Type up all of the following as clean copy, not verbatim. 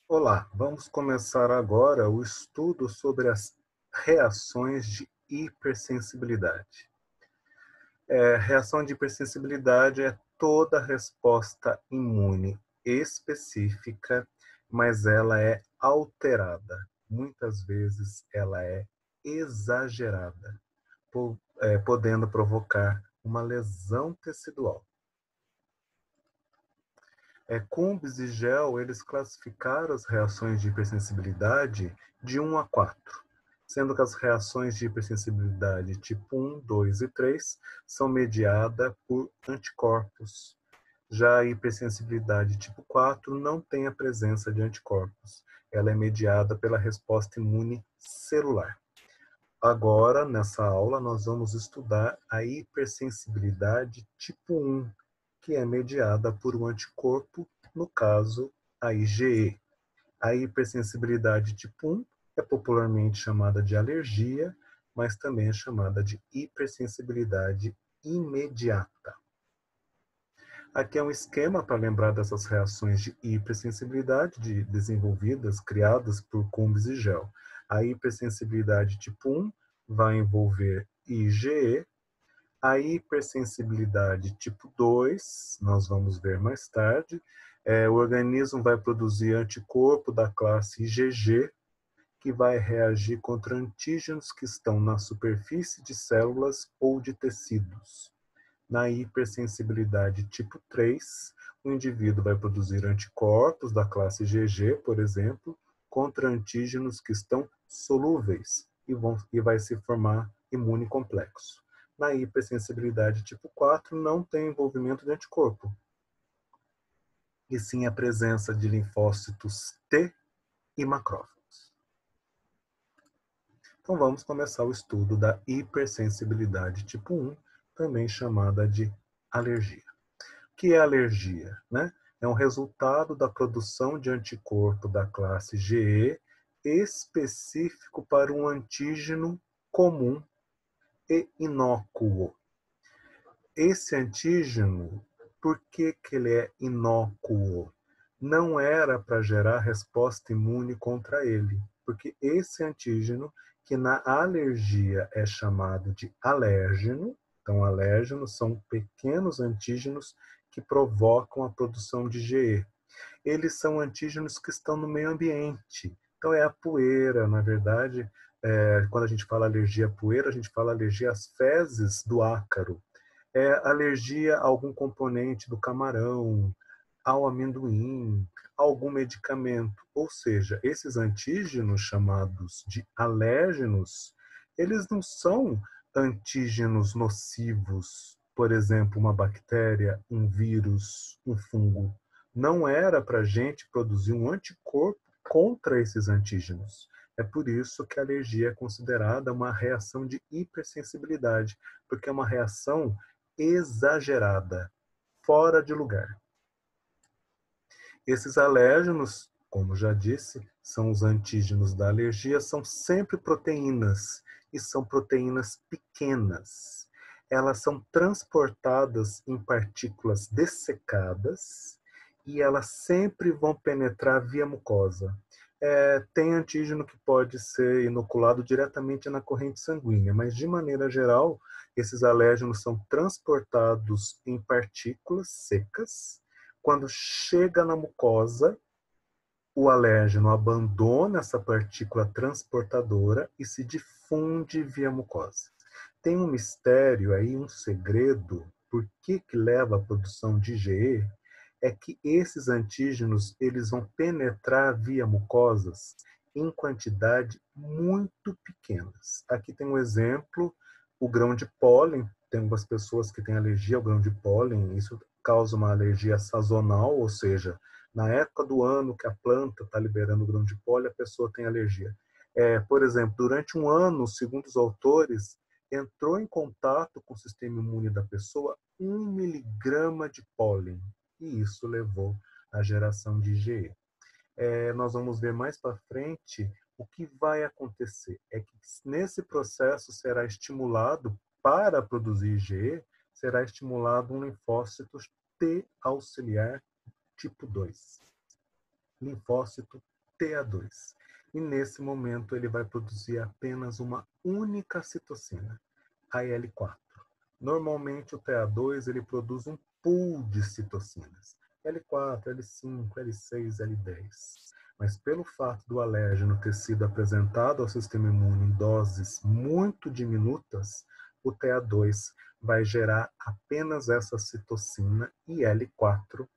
Olá, vamos começar agora o estudo sobre as reações de hipersensibilidade. Reação de hipersensibilidade é toda resposta imune específica, mas ela é alterada. Muitas vezes ela é exagerada, podendo provocar uma lesão tecidual. Combs e Gell, eles classificaram as reações de hipersensibilidade de 1 a 4, sendo que as reações de hipersensibilidade tipo 1, 2 e 3 são mediadas por anticorpos. Já a hipersensibilidade tipo 4 não tem a presença de anticorpos. Ela é mediada pela resposta imune celular. Agora, nessa aula, nós vamos estudar a hipersensibilidade tipo 1, que é mediada por um anticorpo, no caso, a IgE. A hipersensibilidade tipo 1 é popularmente chamada de alergia, mas também é chamada de hipersensibilidade imediata. Aqui é um esquema para lembrar dessas reações de hipersensibilidade desenvolvidas, criadas por Combs e Gell. A hipersensibilidade tipo 1 vai envolver IgE. A hipersensibilidade tipo 2, nós vamos ver mais tarde, o organismo vai produzir anticorpo da classe IgG, que vai reagir contra antígenos que estão na superfície de células ou de tecidos. Na hipersensibilidade tipo 3, o indivíduo vai produzir anticorpos da classe IgG, por exemplo, contra antígenos que estão solúveis e vai se formar imune complexo. Na hipersensibilidade tipo 4, não tem envolvimento de anticorpo, e sim a presença de linfócitos T e macrófagos. Então vamos começar o estudo da hipersensibilidade tipo 1, também chamada de alergia. O que é alergia? Né? É um resultado da produção de anticorpo da classe IgE específico para um antígeno comum e inócuo. Esse antígeno, por que ele é inócuo? Não era para gerar resposta imune contra ele, porque esse antígeno, que na alergia é chamado de alérgeno, então alérgenos são pequenos antígenos que provocam a produção de IgE. Eles são antígenos que estão no meio ambiente. Então é a poeira, na verdade, quando a gente fala alergia à poeira, a gente fala alergia às fezes do ácaro. É alergia a algum componente do camarão, ao amendoim, a algum medicamento. Ou seja, esses antígenos chamados de alérgenos, eles não são antígenos nocivos, por exemplo, uma bactéria, um vírus, um fungo. Não era para a gente produzir um anticorpo contra esses antígenos. É por isso que a alergia é considerada uma reação de hipersensibilidade, porque é uma reação exagerada, fora de lugar. Esses alérgenos, como já disse, são os antígenos da alergia, são sempre proteínas, e são proteínas pequenas. Elas são transportadas em partículas dessecadas e elas sempre vão penetrar via mucosa. Tem antígeno que pode ser inoculado diretamente na corrente sanguínea, mas de maneira geral, esses alérgenos são transportados em partículas secas. Quando chega na mucosa, o alérgeno abandona essa partícula transportadora e se difunde via mucosa. Tem um mistério aí, um segredo, por que leva à produção de IgE, é que esses antígenos eles vão penetrar via mucosas em quantidade muito pequenas. Aqui tem um exemplo, o grão de pólen. Tem algumas pessoas que têm alergia ao grão de pólen, isso causa uma alergia sazonal, ou seja, na época do ano que a planta está liberando grão de pólen, a pessoa tem alergia. Por exemplo, durante um ano, segundo os autores, entrou em contato com o sistema imune da pessoa 1 miligrama de pólen, e isso levou à geração de IgE. Nós vamos ver mais para frente o que vai acontecer. É que nesse processo será estimulado, para produzir IgE, será estimulado um linfócito T auxiliar tipo 2. Linfócito TA2. E nesse momento ele vai produzir apenas uma única citocina, a L4. Normalmente o TA2 ele produz um pool de citocinas, L4, L5, L6, L10. Mas pelo fato do alérgeno ter sido apresentado ao sistema imune em doses muito diminutas, o TA2 vai gerar apenas essa citocina IL4,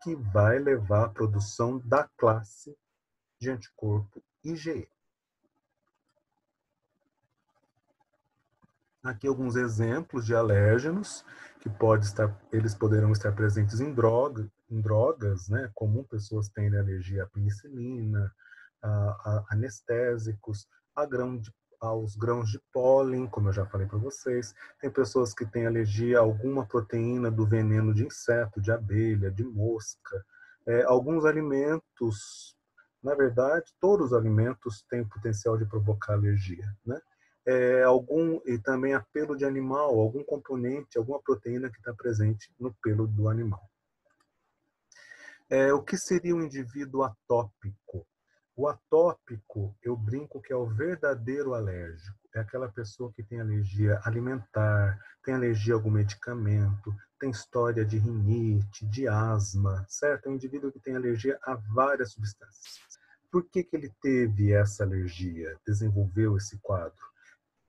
que vai levar à produção da classe de anticorpo IgE. Aqui alguns exemplos de alérgenos que eles poderão estar presentes em drogas, né? Comum pessoas terem alergia à penicilina, a anestésicos, aos grãos de pólen, como eu já falei para vocês. Tem pessoas que têm alergia a alguma proteína do veneno de inseto, de abelha, de mosca. Alguns alimentos, na verdade, todos os alimentos têm potencial de provocar alergia, né? E também a pelo de animal, algum componente, alguma proteína que está presente no pelo do animal. O que seria um indivíduo atópico? O atópico, eu brinco que é o verdadeiro alérgico. É aquela pessoa que tem alergia alimentar, tem alergia a algum medicamento, tem história de rinite, de asma, certo? É um indivíduo que tem alergia a várias substâncias. Por que ele teve essa alergia, desenvolveu esse quadro?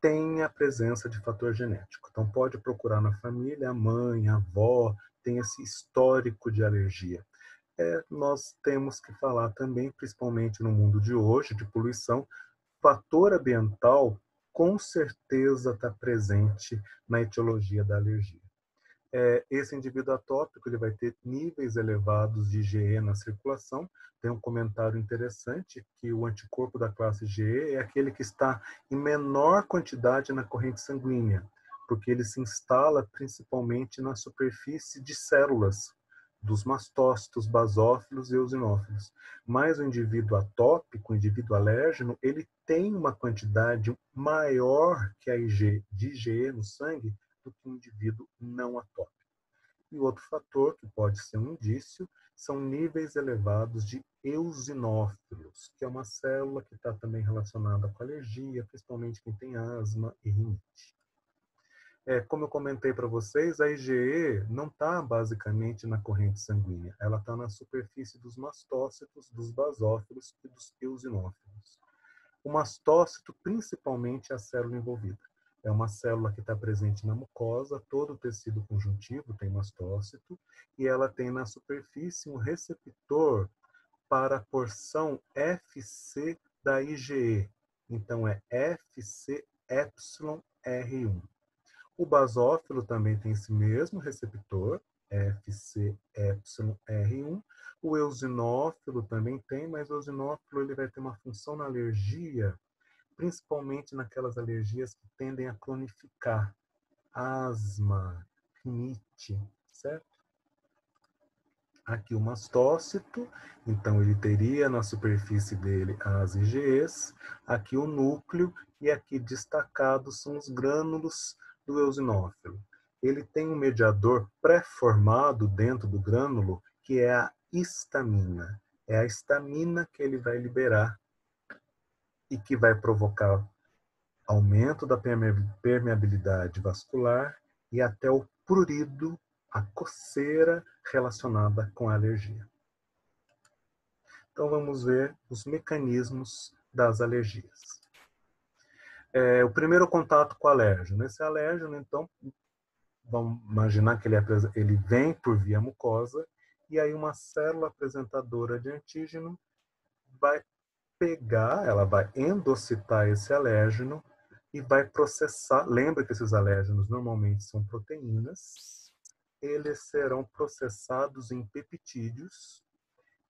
Tem a presença de fator genético. Então, pode procurar na família, a mãe, a avó, tem esse histórico de alergia. Nós temos que falar também, principalmente no mundo de hoje, de poluição, fator ambiental com certeza está presente na etiologia da alergia. Esse indivíduo atópico ele vai ter níveis elevados de IgE na circulação. Tem um comentário interessante que o anticorpo da classe IgE é aquele que está em menor quantidade na corrente sanguínea, porque ele se instala principalmente na superfície de células dos mastócitos, basófilos e eosinófilos. Mas o indivíduo atópico, o indivíduo alérgeno, ele tem uma quantidade maior que a de IgE no sangue do que um indivíduo não atópico. E outro fator que pode ser um indício são níveis elevados de eosinófilos, que é uma célula que está também relacionada com alergia, principalmente quem tem asma e rinite. Como eu comentei para vocês, a IgE não está basicamente na corrente sanguínea, ela está na superfície dos mastócitos, dos basófilos e dos eosinófilos. O mastócito, principalmente, é a célula envolvida. É uma célula que está presente na mucosa, todo o tecido conjuntivo tem mastócito, e ela tem na superfície um receptor para a porção Fc da IgE. Então, é FcεR1. O basófilo também tem esse mesmo receptor, FcεR1. O eosinófilo também tem, mas o eosinófilo ele vai ter uma função na alergia, principalmente naquelas alergias que tendem a cronificar, asma, rinite, certo? Aqui o mastócito, então ele teria na superfície dele as IgEs, aqui o núcleo, e aqui destacados são os grânulos do eosinófilo. Ele tem um mediador pré-formado dentro do grânulo, que é a histamina. É a histamina que ele vai liberar e que vai provocar aumento da permeabilidade vascular e até o prurido, a coceira relacionada com a alergia. Então vamos ver os mecanismos das alergias. O primeiro contato com o alérgeno. Esse alérgeno, então, vamos imaginar que ele vem por via mucosa e aí uma célula apresentadora de antígeno vai pegar, ela vai endocitar esse alérgeno e vai processar. Lembra que esses alérgenos normalmente são proteínas. Eles serão processados em peptídeos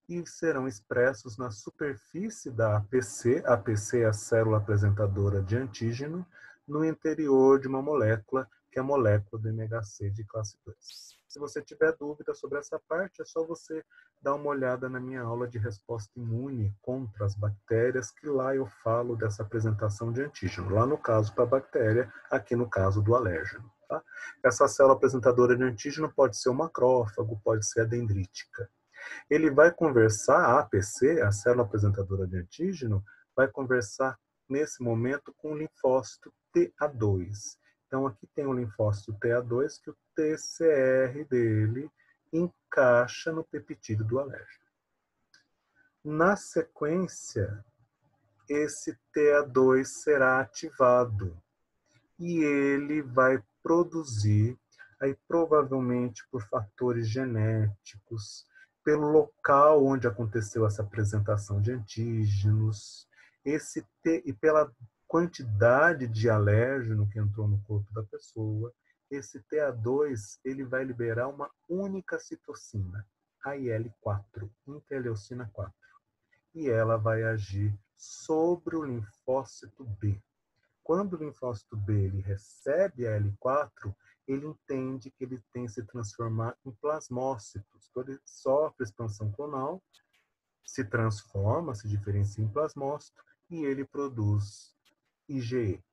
e serão expressos na superfície da APC. A APC é a célula apresentadora de antígeno, no interior de uma molécula, que é a molécula do MHC de classe 2. Se você tiver dúvida sobre essa parte, é só você dar uma olhada na minha aula de resposta imune contra as bactérias, que lá eu falo dessa apresentação de antígeno. Lá no caso para a bactéria, aqui no caso do alérgeno. Tá? Essa célula apresentadora de antígeno pode ser o macrófago, pode ser a dendrítica. Ele vai conversar, a APC, a célula apresentadora de antígeno, vai conversar nesse momento com o linfócito TA2. Então, aqui tem o linfócito TA2 que o TCR dele encaixa no peptídeo do alérgeno. Na sequência, esse TA2 será ativado e ele vai produzir, aí provavelmente por fatores genéticos, pelo local onde aconteceu essa apresentação de antígenos, e pela quantidade de alérgeno que entrou no corpo da pessoa, esse TA2 ele vai liberar uma única citocina, a IL-4, interleucina 4, e ela vai agir sobre o linfócito B. Quando o linfócito B ele recebe a L4, ele entende que ele tem que se transformar em plasmócitos. Então, ele sofre expansão clonal, se transforma, se diferencia em plasmócito e ele produz IgE.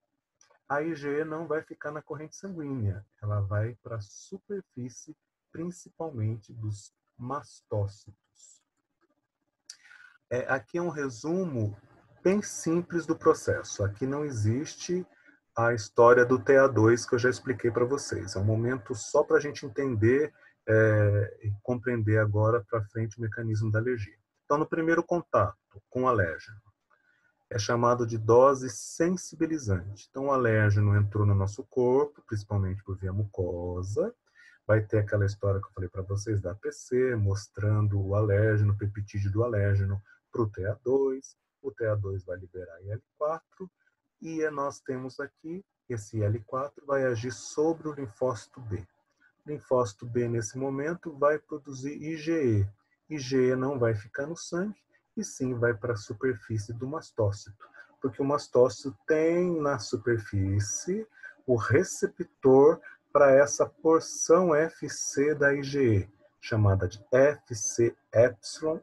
A IgE não vai ficar na corrente sanguínea, ela vai para a superfície, principalmente dos mastócitos. Aqui é um resumo bem simples do processo. Aqui não existe a história do TA2 que eu já expliquei para vocês. É um momento só para a gente entender e compreender agora para frente o mecanismo da alergia. Então, no primeiro contato com o alérgeno, é chamado de dose sensibilizante. Então, o alérgeno entrou no nosso corpo, principalmente por via mucosa. Vai ter aquela história que eu falei para vocês da APC, mostrando o alérgeno, o peptídeo do alérgeno para o TA2. O TA2 vai liberar IL-4 e nós temos aqui, esse IL-4 vai agir sobre o linfócito B. O linfócito B, nesse momento, vai produzir IgE. IgE não vai ficar no sangue, e sim vai para a superfície do mastócito, porque o mastócito tem na superfície o receptor para essa porção FC da IgE, chamada de FcεR1.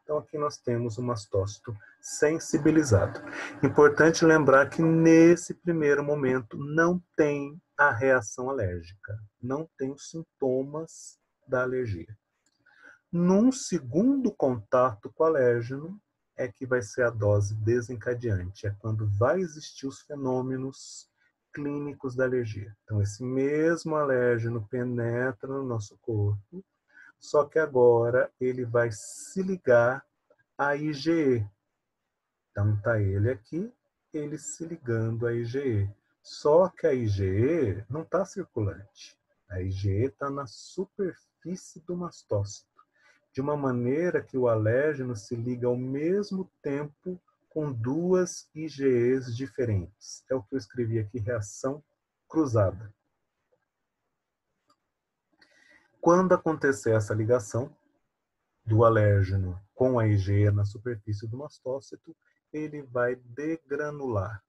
Então aqui nós temos o mastócito sensibilizado. Importante lembrar que nesse primeiro momento não tem a reação alérgica, não tem os sintomas da alergia. Num segundo contato com o alérgeno, é que vai ser a dose desencadeante. É quando vai existir os fenômenos clínicos da alergia. Então, esse mesmo alérgeno penetra no nosso corpo, só que agora ele vai se ligar à IgE. Então, está ele aqui, ele se ligando à IgE. Só que a IgE não está circulante. A IgE está na superfície do mastócito, de uma maneira que o alérgeno se liga ao mesmo tempo com duas IgEs diferentes. É o que eu escrevi aqui, reação cruzada. Quando acontecer essa ligação do alérgeno com a IgE na superfície do mastócito, ele vai degranular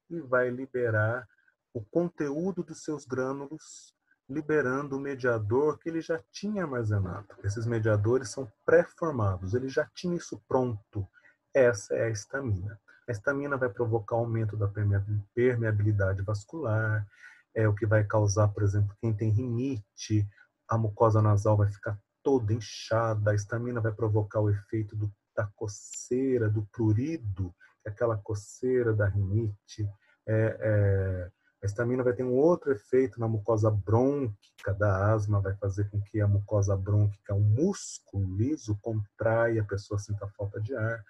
e vai liberar o conteúdo dos seus grânulos, liberando o mediador que ele já tinha armazenado. Esses mediadores são pré-formados, ele já tinha isso pronto. Essa é a histamina. A histamina vai provocar aumento da permeabilidade vascular, é o que vai causar, por exemplo, quem tem rinite, a mucosa nasal vai ficar toda inchada, a histamina vai provocar o efeito da coceira, do prurido, que é aquela coceira da rinite. A histamina vai ter um outro efeito na mucosa brônquica da asma, vai fazer com que a mucosa brônquica, um músculo liso, contraia, a pessoa sinta falta de ar.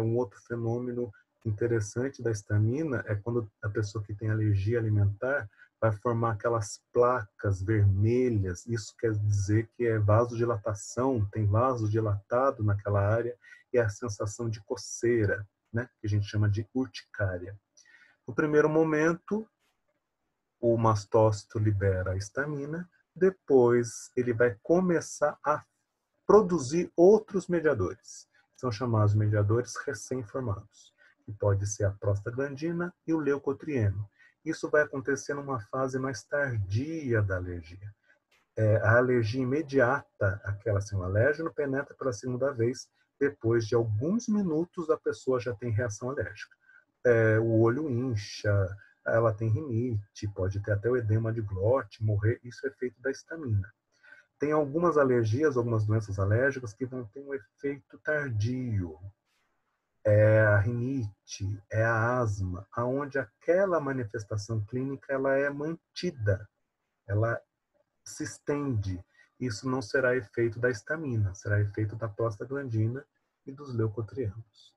Um outro fenômeno interessante da histamina é quando a pessoa que tem alergia alimentar vai formar aquelas placas vermelhas. Isso quer dizer que é vasodilatação, tem vaso dilatado naquela área, e a sensação de coceira, né, que a gente chama de urticária. No primeiro momento, o mastócito libera a histamina, depois ele vai começar a produzir outros mediadores. São chamados mediadores recém-formados, que pode ser a prostaglandina e o leucotrieno. Isso vai acontecer numa fase mais tardia da alergia. A alergia imediata, aquela assim, o alérgeno penetra pela segunda vez, depois de alguns minutos a pessoa já tem reação alérgica. O olho incha, ela tem rinite, pode ter até o edema de glote, morrer, isso é efeito da histamina. Tem algumas alergias, algumas doenças alérgicas que vão ter um efeito tardio. É a rinite, é a asma, aonde aquela manifestação clínica ela é mantida, ela se estende. Isso não será efeito da histamina, será efeito da prostaglandina e dos leucotrienos.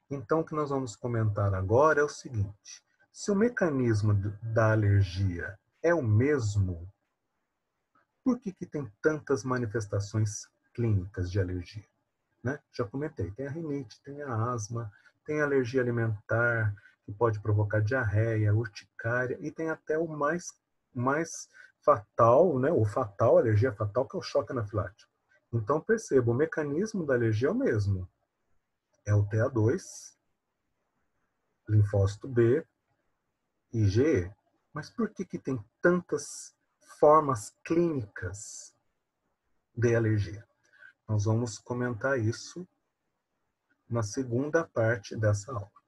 Então, o que nós vamos comentar agora é o seguinte: se o mecanismo da alergia é o mesmo, por que tem tantas manifestações clínicas de alergia? Né? Já comentei, tem a rinite, tem a asma, tem a alergia alimentar, que pode provocar diarreia, urticária, e tem até o mais fatal, né? O fatal, a alergia fatal, que é o choque anafilático. Então, perceba, o mecanismo da alergia é o mesmo. É o TA2, linfócito B, IgE. Mas por que tem tantas formas clínicas de alergia? Nós vamos comentar isso na segunda parte dessa aula.